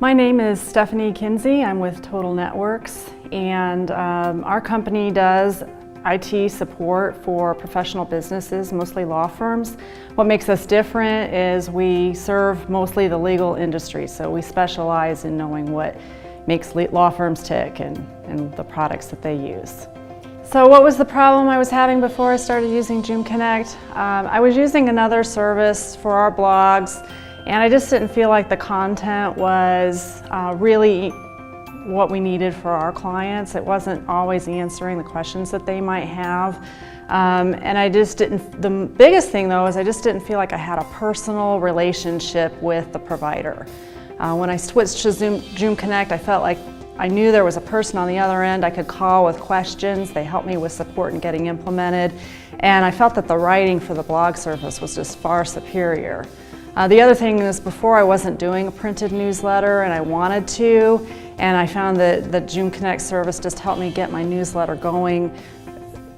My name is Stephanie Kinsey. I'm with Total Networks, and our company does IT support for professional businesses, mostly law firms. What makes us different is we serve mostly the legal industry, so we specialize in knowing what makes law firms tick and the products that they use. So what was the problem I was having before I started using Zoom Connect? I was using another service for our blogs, and I just didn't feel like the content was really what we needed for our clients. It wasn't always answering the questions that they might have. And I just didn't, the biggest thing though is I just didn't feel like I had a personal relationship with the provider. When I switched to Zoom Connect, I felt like I knew there was a person on the other end I could call with questions. They helped me with support and getting implemented. And I felt that the writing for the blog service was just far superior. The other thing is before I wasn't doing a printed newsletter and I wanted to, and I found that the Zoom Connect service just helped me get my newsletter going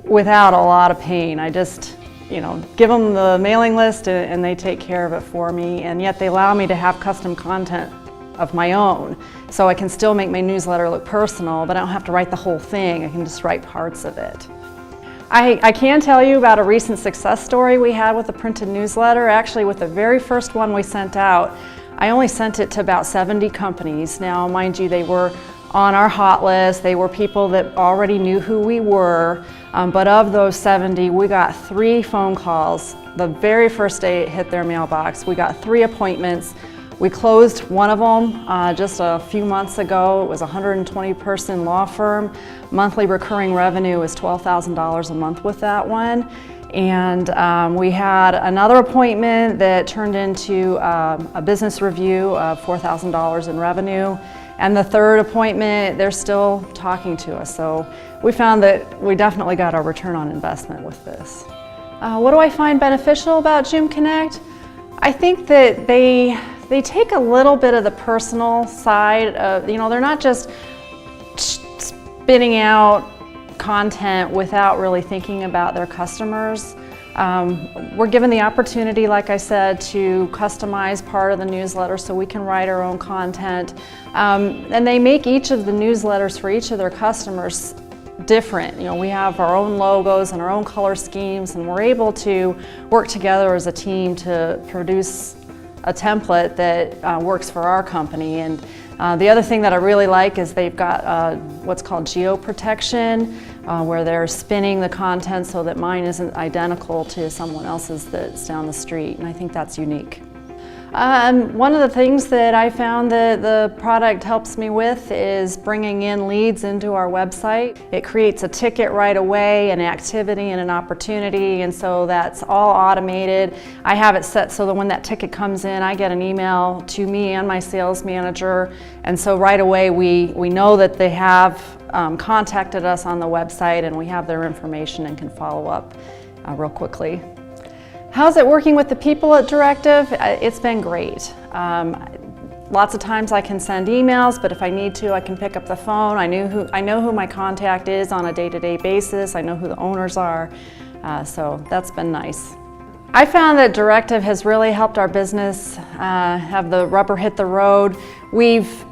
without a lot of pain. I just, give them the mailing list and they take care of it for me, and yet they allow me to have custom content of my own. So I can still make my newsletter look personal, but I don't have to write the whole thing. I can just write parts of it. I can tell you about a recent success story we had with the printed newsletter. Actually, with the very first one we sent out, I only sent it to about 70 companies. Now, mind you, they were on our hot list. They were people that already knew who we were. But of those 70, we got 3 phone calls. The very first day it hit their mailbox, we got 3 appointments. We closed one of them just a few months ago. It was a 120-person law firm. Monthly recurring revenue is $12,000 a month with that one. And we had another appointment that turned into a business review of $4,000 in revenue. And the third appointment, they're still talking to us. So we found that we definitely got our return on investment with this. What do I find beneficial about Zoom Connect? I think that they take a little bit of the personal side of, they're not just spitting out content without really thinking about their customers. We're given the opportunity, like I said, to customize part of the newsletter so we can write our own content. And they make each of the newsletters for each of their customers different. We have our own logos and our own color schemes, and we're able to work together as a team to produce a template that works for our company. And the other thing that I really like is they've got what's called geo-protection, where they're spinning the content so that mine isn't identical to someone else's that's down the street, and I think that's unique. One of the things that I found that the product helps me with is bringing in leads into our website. It creates a ticket right away, an activity and an opportunity, and so that's all automated. I have it set so that when that ticket comes in, I get an email to me and my sales manager, and so right away we know that they have contacted us on the website, and we have their information and can follow up real quickly. How's it working with the people at Directive? It's been great. Lots of times I can send emails, but if I need to, I can pick up the phone. I know who my contact is on a day-to-day basis. I know who the owners are, so that's been nice. I found that Directive has really helped our business have the rubber hit the road. We've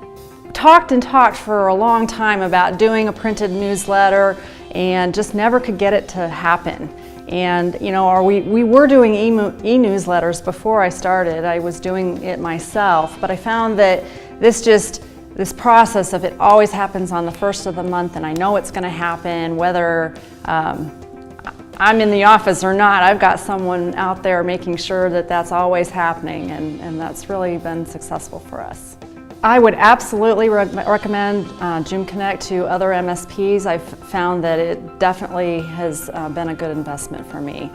talked and talked for a long time about doing a printed newsletter and just never could get it to happen. And we were doing e-newsletters before I started. I was doing it myself, but I found that this process of it always happens on the first of the month, and I know it's going to happen whether I'm in the office or not. I've got someone out there making sure that that's always happening, and that's really been successful for us. I would absolutely recommend Zoom Connect to other MSPs. I've found that it definitely has been a good investment for me.